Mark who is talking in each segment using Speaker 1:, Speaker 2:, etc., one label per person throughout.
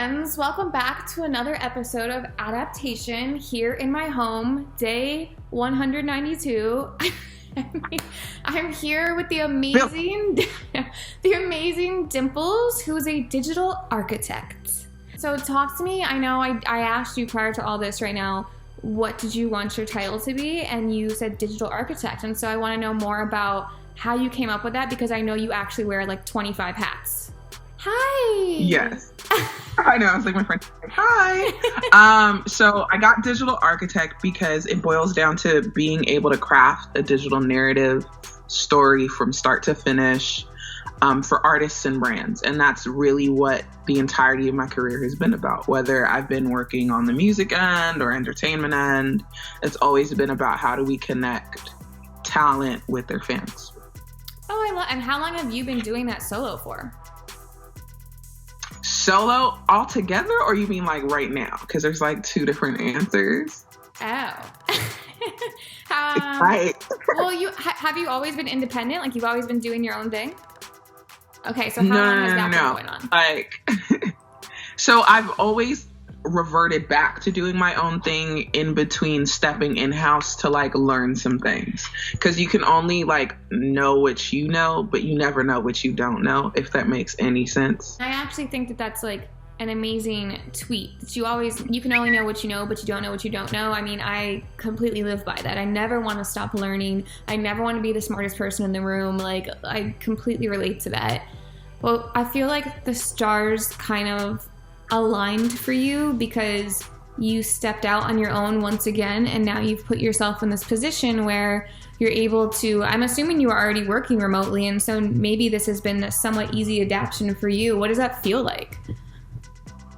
Speaker 1: friends, welcome back to another episode of Adaptation here in my home, day 192. I'm here with the amazing Dimplez, who is a digital architect. So talk to me. I know I asked you prior to all this right now, what did you want your title to be? And you said digital architect. And so I want to know more about how you came up with that, because I know you actually wear like 25 hats. Hi.
Speaker 2: Yes. I know. I was like, my friend, hi. So I got digital architect because it boils down to being able to craft a digital narrative story from start to finish for artists and brands. And that's really what the entirety of my career has been about. Whether I've been working on the music end or entertainment end, it's always been about how do we connect talent with their fans.
Speaker 1: Oh, I love. And how long have you been doing that solo for?
Speaker 2: Solo altogether, or you mean like right now? Because there's like two different answers.
Speaker 1: Oh.
Speaker 2: Right.
Speaker 1: Well, have you always been independent? Like you've always been doing your own thing? Okay, so how long has that been going on?
Speaker 2: Like, so I've always reverted back to doing my own thing in between stepping in-house to like learn some things, because you can only like know what you know, but you never know what you don't know, if that makes any sense.
Speaker 1: I actually think that that's like an amazing tweet, that you can only know what you know, but you don't know what you don't know. I mean, I completely live by that. I never want to stop learning. I never want to be the smartest person in the room. Like, I completely relate to that. Well, I feel like the stars kind of aligned for you, because you stepped out on your own once again, and now you've put yourself in this position where you're able to, I'm assuming you were already working remotely, and so maybe this has been a somewhat easy adaptation for you. What does that feel like?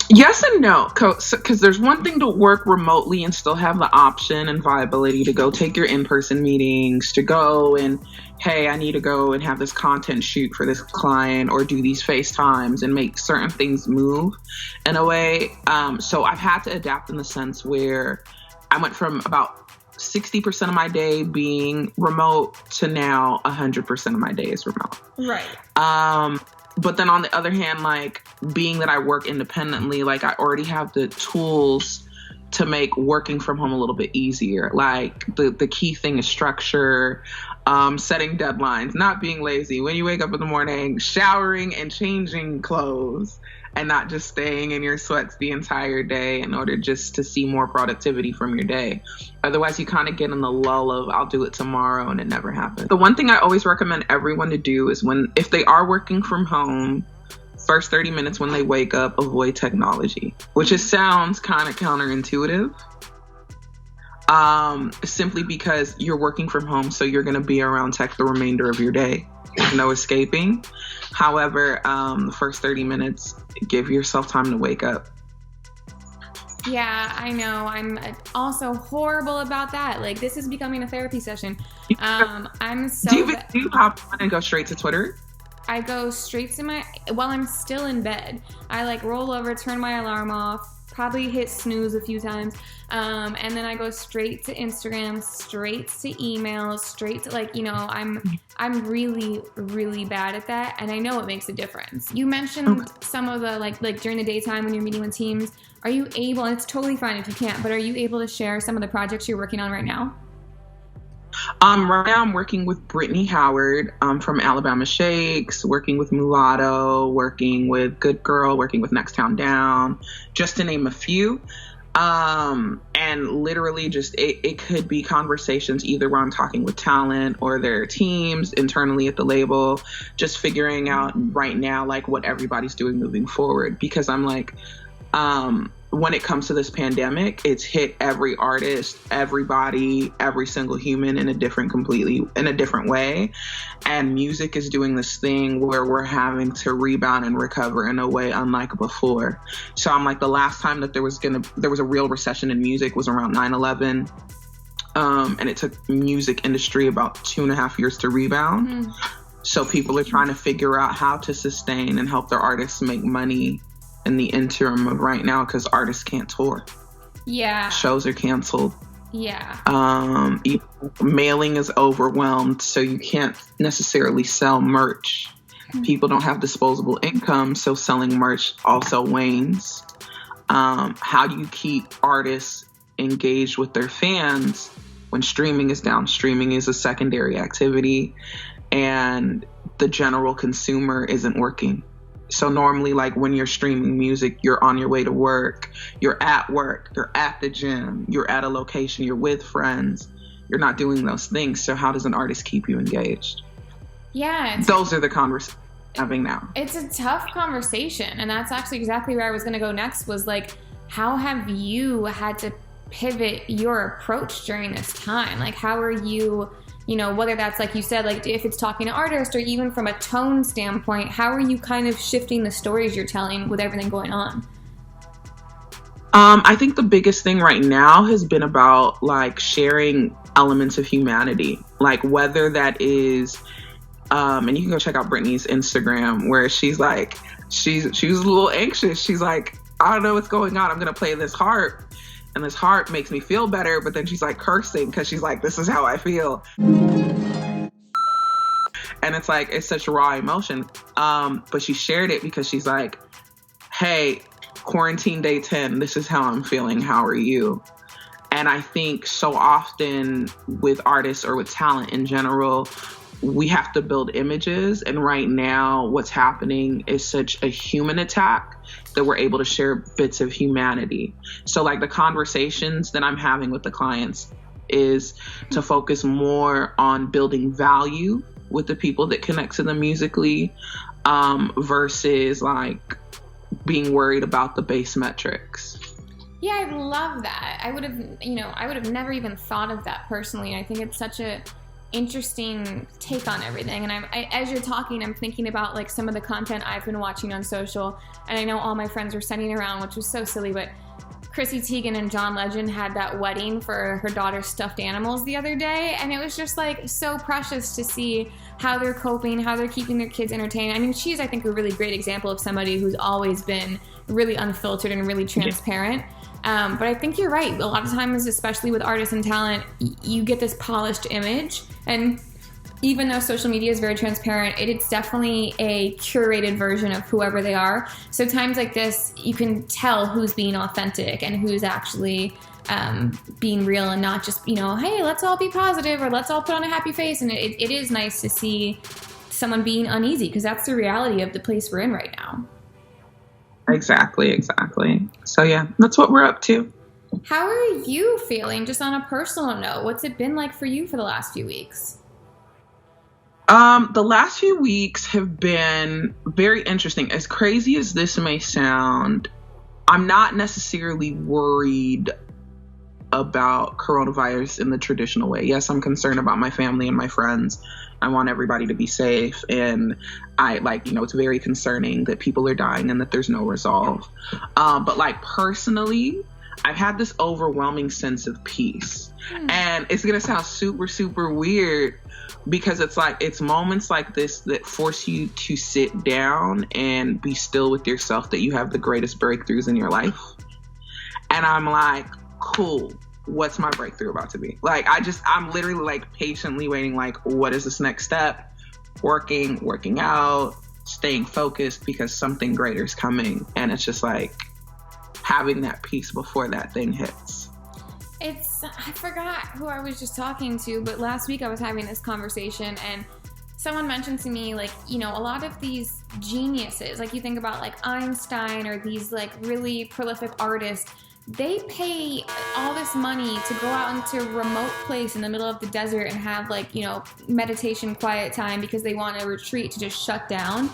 Speaker 2: Yes and no, because there's one thing to work remotely and still have the option and viability to go take your in-person meetings, to go and, hey, I need to go and have this content shoot for this client, or do these FaceTimes and make certain things move in a way. So I've had to adapt in the sense where I went from about 60% of my day being remote to now 100% of my day is remote.
Speaker 1: Right.
Speaker 2: But then on the other hand, like, being that I work independently, like, I already have the tools to make working from home a little bit easier. Like, the key thing is structure, setting deadlines, not being lazy. When you wake up in the morning, showering and changing clothes, and not just staying in your sweats the entire day in order just to see more productivity from your day. Otherwise, you kind of get in the lull of, I'll do it tomorrow, and it never happens. The one thing I always recommend everyone to do is if they are working from home, first 30 minutes when they wake up, avoid technology, which just sounds kind of counterintuitive. Simply because you're working from home, so you're going to be around tech the remainder of your day. There's no escaping. However, the first 30 minutes, give yourself time to wake up.
Speaker 1: Yeah, I know. I'm also horrible about that. Like, this is becoming a therapy session. I'm so...
Speaker 2: Do you hop on and go straight to Twitter?
Speaker 1: I go straight to while I'm still in bed, I like roll over, turn my alarm off, probably hit snooze a few times, and then I go straight to Instagram, straight to emails, straight to, like, you know, I'm really, really bad at that, and I know it makes a difference. You mentioned some of the, like during the daytime when you're meeting with teams, are you able, and it's totally fine if you can't, but are you able to share some of the projects you're working on right now?
Speaker 2: Right now I'm working with Brittany Howard from Alabama Shakes, working with Mulatto, working with Good Girl, working with Next Town Down, just to name a few. And literally just it could be conversations either where I'm talking with talent or their teams internally at the label, just figuring out right now like what everybody's doing moving forward, because I'm like, when it comes to this pandemic, it's hit every artist, everybody, every single human in a different way. And music is doing this thing where we're having to rebound and recover in a way unlike before. So I'm like, the last time that there was a real recession in music was around 9/11. And it took music industry about 2.5 years to rebound. So people are trying to figure out how to sustain and help their artists make money in the interim of right now, because artists can't tour.
Speaker 1: Yeah.
Speaker 2: Shows are canceled.
Speaker 1: Yeah.
Speaker 2: Mailing is overwhelmed, so you can't necessarily sell merch. People don't have disposable income, so selling merch also wanes. How do you keep artists engaged with their fans when streaming is down? Streaming is a secondary activity and the general consumer isn't working. So normally, like when you're streaming music, you're on your way to work, you're at the gym, you're at a location, you're with friends. You're not doing those things. So how does an artist keep you engaged?
Speaker 1: Yeah.
Speaker 2: Those are the conversations I'm having now.
Speaker 1: It's a tough conversation. And that's actually exactly where I was going to go next, was like, how have you had to pivot your approach during this time? Like, how are you, whether that's like you said, like if it's talking to artists or even from a tone standpoint, how are you kind of shifting the stories you're telling with everything going on?
Speaker 2: I think the biggest thing right now has been about like sharing elements of humanity, like whether that is, and you can go check out Britney's Instagram where she's like, she was a little anxious. She's like, I don't know what's going on. I'm going to play this harp and this harp makes me feel better. But then she's like cursing because she's like, this is how I feel. And it's like, it's such raw emotion. But she shared it because she's like, hey, quarantine day 10, this is how I'm feeling. How are you? And I think so often with artists or with talent in general, we have to build images. And right now what's happening is such a human attack that we're able to share bits of humanity. So like the conversations that I'm having with the clients is to focus more on building value with the people that connect to them musically, versus like being worried about the base metrics.
Speaker 1: Yeah, I love that. I would have never even thought of that personally. I think it's such a interesting take on everything. And as you're talking, I'm thinking about like some of the content I've been watching on social, and I know all my friends were sending around, which was so silly, but Chrissy Teigen and John Legend had that wedding for her daughter's stuffed animals the other day, and it was just like so precious to see how they're coping, how they're keeping their kids entertained. I mean, she's, I think, a really great example of somebody who's always been really unfiltered and really transparent. But I think you're right. A lot of times, especially with artists and talent, you get this polished image. And even though social media is very transparent, it's definitely a curated version of whoever they are. So times like this, you can tell who's being authentic and who's actually being real and not just, hey, let's all be positive or let's all put on a happy face. And it is nice to see someone being uneasy, because that's the reality of the place we're in right now.
Speaker 2: Exactly. So yeah, that's what we're up to.
Speaker 1: How are you feeling, just on a personal note? What's it been like for you for the last few weeks?
Speaker 2: The last few weeks have been very interesting. As crazy as this may sound, I'm not necessarily worried about coronavirus in the traditional way. Yes, I'm concerned about my family and my friends. I want everybody to be safe. And it's very concerning that people are dying and that there's no resolve. But like personally, I've had this overwhelming sense of peace. And it's going to sound super, super weird, because it's moments like this that force you to sit down and be still with yourself that you have the greatest breakthroughs in your life. And I'm like, cool, what's my breakthrough about to be? Like, I'm literally like patiently waiting, like, what is this next step? Working out, staying focused, because something greater is coming. And it's just like having that peace before that thing hits.
Speaker 1: I forgot who I was just talking to, but last week I was having this conversation and someone mentioned to me, like, a lot of these geniuses, like you think about like Einstein or these like really prolific artists, they pay all this money to go out into a remote place in the middle of the desert and have like, meditation, quiet time, because they want a retreat to just shut down.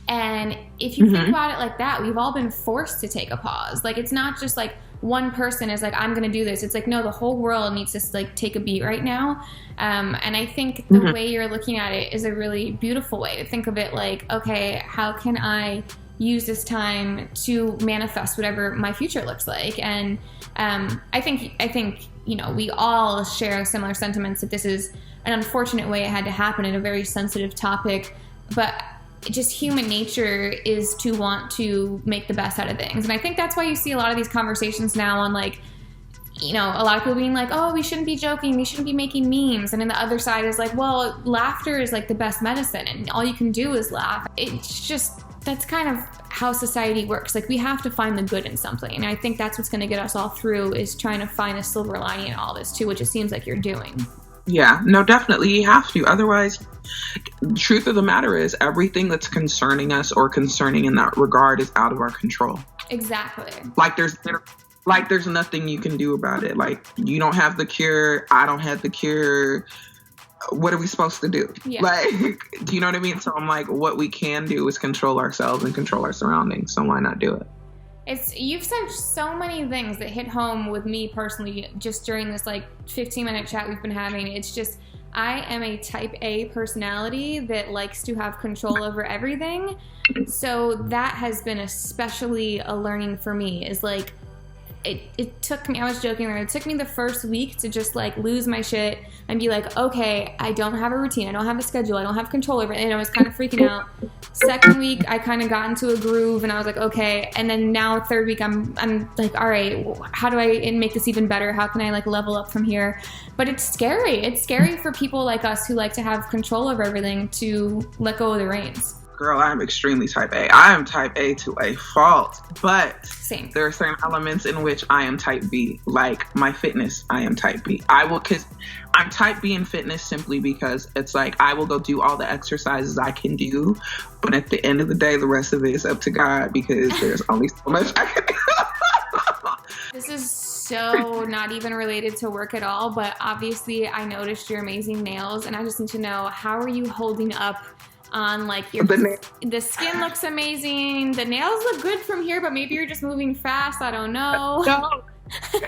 Speaker 1: And if you think about it like that, we've all been forced to take a pause. Like, it's not just like one person is like, I'm going to do this. It's like, no, the whole world needs to like take a beat right now. And I think the way you're looking at it is a really beautiful way to think of it. Like, okay, how can I use this time to manifest whatever my future looks like? And I think we all share similar sentiments that this is an unfortunate way it had to happen in a very sensitive topic, but just human nature is to want to make the best out of things. And I think that's why you see a lot of these conversations now on like, a lot of people being like, oh, we shouldn't be joking, we shouldn't be making memes. And then the other side is like, well, laughter is like the best medicine and all you can do is laugh. It's just that's kind of how society works. Like, we have to find the good in something. And I think that's what's going to get us all through, is trying to find a silver lining in all this too, which it seems like you're doing.
Speaker 2: Yeah, no, definitely. You have to. Otherwise, the truth of the matter is everything that's concerning us or concerning in that regard is out of our control.
Speaker 1: Exactly.
Speaker 2: Like there's nothing you can do about it. Like, you don't have the cure. I don't have the cure. What are we supposed to do?
Speaker 1: Yeah.
Speaker 2: Like, do you know what I mean? So I'm like, what we can do is control ourselves and control our surroundings. So why not do it?
Speaker 1: You've said so many things that hit home with me personally just during this like 15-minute chat we've been having. It's just, I am a type A personality that likes to have control over everything. So that has been especially a learning for me, is like, it took me, I was joking, it took me the first week to just like lose my shit and be like, okay, I don't have a routine, I don't have a schedule, I don't have control over it, and I was kind of freaking out. Second week, I kind of got into a groove and I was like, okay, and then now third week, I'm like, all right, how do I make this even better? How can I like level up from here? But it's scary for people like us who like to have control over everything to let go of the reins.
Speaker 2: Girl, I'm extremely type A. I am type A to a fault, but
Speaker 1: Same.
Speaker 2: There are certain elements in which I am type B. Like my fitness, I am type B. Because I'm type B in fitness simply because it's like I will go do all the exercises I can do, but at the end of the day, the rest of it is up to God, because there's only so much I can do.
Speaker 1: This is so not even related to work at all, but obviously I noticed your amazing nails, and I just need to know, how are you holding up on like the skin looks amazing, the nails look good from here, but maybe you're just moving fast, I don't know.
Speaker 2: No.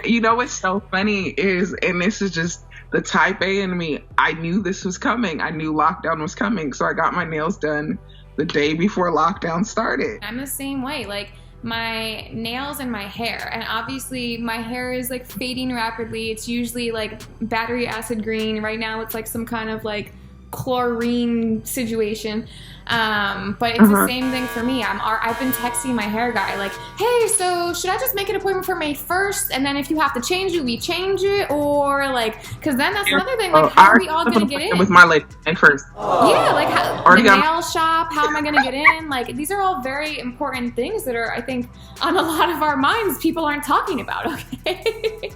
Speaker 2: You know what's so funny is, and this is just the type A in me, I knew this was coming. I knew lockdown was coming, so I got my nails done the day before lockdown started.
Speaker 1: I'm the same way, like my nails and my hair, and obviously my hair is like fading rapidly. It's usually like battery acid green. Right now it's like some kind of like chlorine situation, but it's the same thing for me. I've been texting my hair guy like, hey, so should I just make an appointment for May 1st, and then if you have to change it, we change it, or like, because then that's another thing, like, how are we all gonna get in
Speaker 2: with my lady May 1st?
Speaker 1: Yeah, like the nail shop, how am I gonna get in? Like, these are all very important things that are, I think, on a lot of our minds, people aren't talking about. Okay.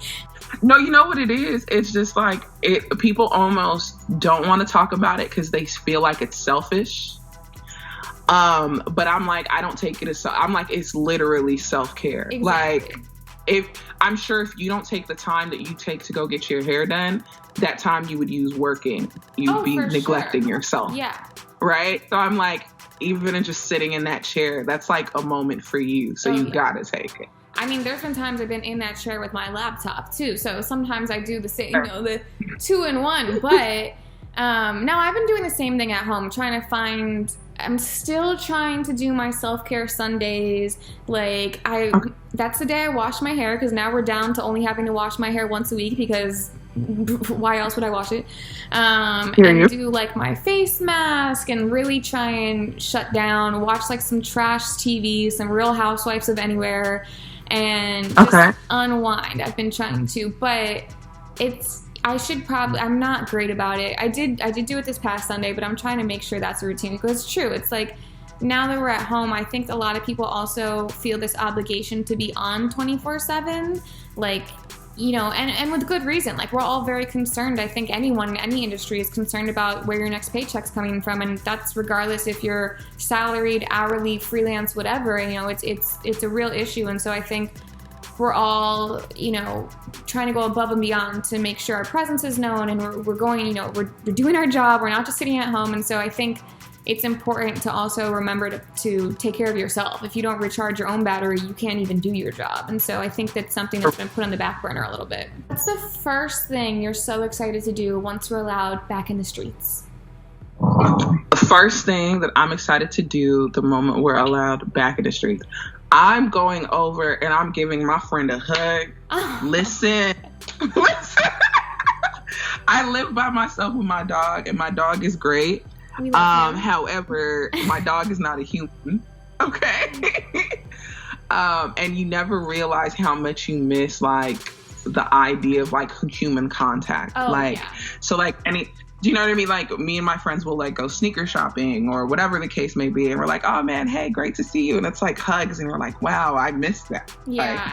Speaker 2: No, you know what it is? It's just like people almost don't want to talk about it because they feel like it's selfish. But I'm like, I don't take it as I'm like, it's literally self-care.
Speaker 1: Exactly.
Speaker 2: Like, if you don't take the time that you take to go get your hair done, that time you would use working, you'd be neglecting yourself.
Speaker 1: Yeah.
Speaker 2: Right? So I'm like, even in just sitting in that chair, that's like a moment for you. So you gotta take it.
Speaker 1: I mean, there's been times I've been in that chair with my laptop too. So sometimes I do the same, the 2-in-1. But now I've been doing the same thing at home, I'm still trying to do my self-care Sundays. Like, that's the day I wash my hair, because now we're down to only having to wash my hair once a week, because why else would I wash it? And do like my face mask and really try and shut down, watch like some trash TV, some Real Housewives of Anywhere, and just unwind. I've been trying to, but I'm not great about it. I did do it this past Sunday, but I'm trying to make sure that's a routine, because it's true. It's like, now that we're at home, I think a lot of people also feel this obligation to be on 24/7, like, and with good reason. Like, we're all very concerned. I think anyone in any industry is concerned about where your next paycheck's coming from, and that's regardless if you're salaried, hourly, freelance, whatever. It's a real issue, and so I think we're all, trying to go above and beyond to make sure our presence is known, and we're going, we're doing our job. We're not just sitting at home, and so I think it's important to also remember to take care of yourself. If you don't recharge your own battery, you can't even do your job. And so I think that's something that's been put on the back burner a little bit. What's the first thing you're so excited to do once we're allowed back in the streets?
Speaker 2: The first thing that I'm excited to do the moment we're allowed back in the streets, I'm going over and I'm giving my friend a hug. Listen. I live by myself with my dog, and my dog is great. However, my dog is not a human. Okay. And you never realize how much you miss, like, the idea of like human contact. So like do you know what I mean? Like me and my friends will like go sneaker shopping or whatever the case may be. And we're like, oh man, hey, great to see you. And it's like hugs. And we're like, wow, I missed that.
Speaker 1: Yeah.
Speaker 2: Like,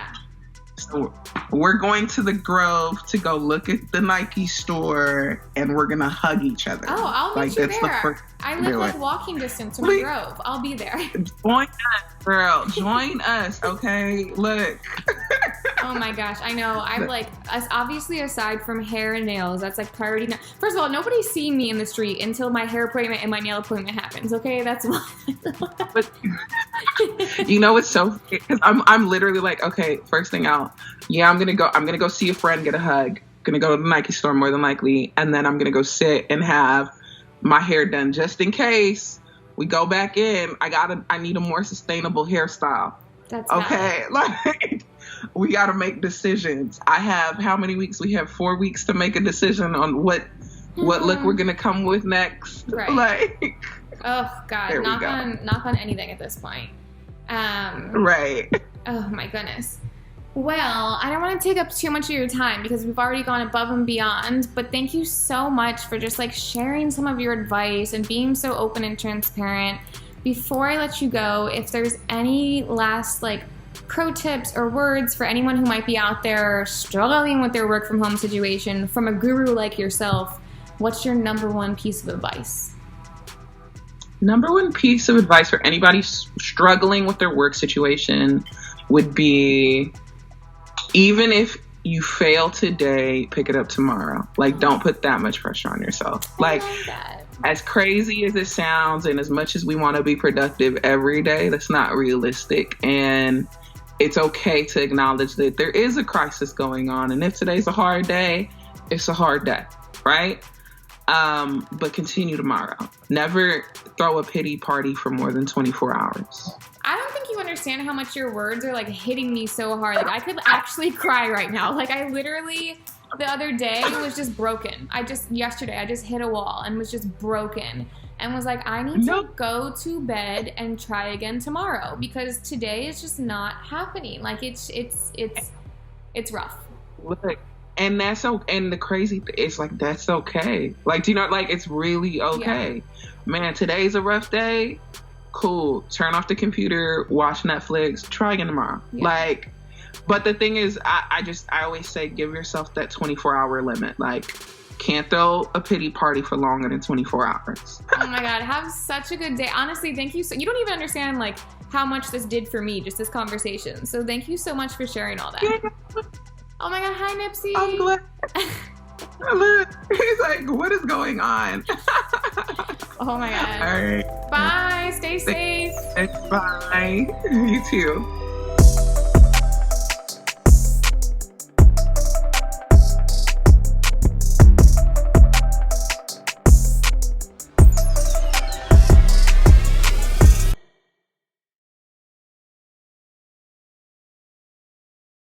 Speaker 2: so we're going to the Grove to go look at the Nike store and we're going to hug each other.
Speaker 1: Oh, I'll meet you there. I live like walking distance from the Grove. I'll be there.
Speaker 2: Join us, girl. Join us, okay? Look.
Speaker 1: Oh my gosh, I know. I'm like, obviously aside from hair and nails, that's like priority now. First of all, nobody's seeing me in the street until my hair appointment and my nail appointment happens, okay? That's why.
Speaker 2: But you know what's so, because I'm literally like, okay, first thing out, yeah, I'm gonna go see a friend, get a hug, gonna go to the Nike store more than likely, and then I'm gonna go sit and have my hair done just in case we go back in. I need a more sustainable hairstyle.
Speaker 1: That's
Speaker 2: okay. Like we gotta make decisions. I have how many weeks? We have 4 weeks to make a decision on what look we're gonna come with next.
Speaker 1: Right.
Speaker 2: Like,
Speaker 1: oh God, knock on anything at this point.
Speaker 2: Right.
Speaker 1: Oh my goodness. Well, I don't want to take up too much of your time because we've already gone above and beyond, but thank you so much for just like sharing some of your advice and being so open and transparent. Before I let you go, if there's any last like pro tips or words for anyone who might be out there struggling with their work from home situation from a guru like yourself, what's your number one piece of advice?
Speaker 2: Number one piece of advice for anybody struggling with their work situation would be, even if you fail today, pick it up tomorrow. Like, don't put that much pressure on yourself. Like, as crazy as it sounds and as much as we want to be productive every day, that's not realistic. And it's okay to acknowledge that there is a crisis going on. And if today's a hard day, it's a hard day, right? But continue tomorrow. Never throw a pity party for more than 24 hours.
Speaker 1: I don't think you understand how much your words are like hitting me so hard. Like I could actually cry right now. Like I literally the other day was just broken. Yesterday I just hit a wall and was just broken and was like, I need to go to bed and try again tomorrow because today is just not happening. Like it's rough.
Speaker 2: Look, and the crazy thing is like that's okay. Like, do you know, like it's really okay. Yeah. Man, today's a rough day. Cool. Turn off the computer, watch Netflix, try again tomorrow. Yeah. Like, but the thing is, I always say, give yourself that 24-hour limit. Like, can't throw a pity party for longer than 24 hours.
Speaker 1: Oh my God. Have such a good day. Honestly, thank you. You don't even understand like how much this did for me, just this conversation. So thank you so much for sharing all that. Yeah. Oh my God. Hi, Nipsey.
Speaker 2: I'm glad. Look, he's like, what is going on?
Speaker 1: Oh my God.
Speaker 2: All right.
Speaker 1: Bye. Stay safe.
Speaker 2: Bye. You too.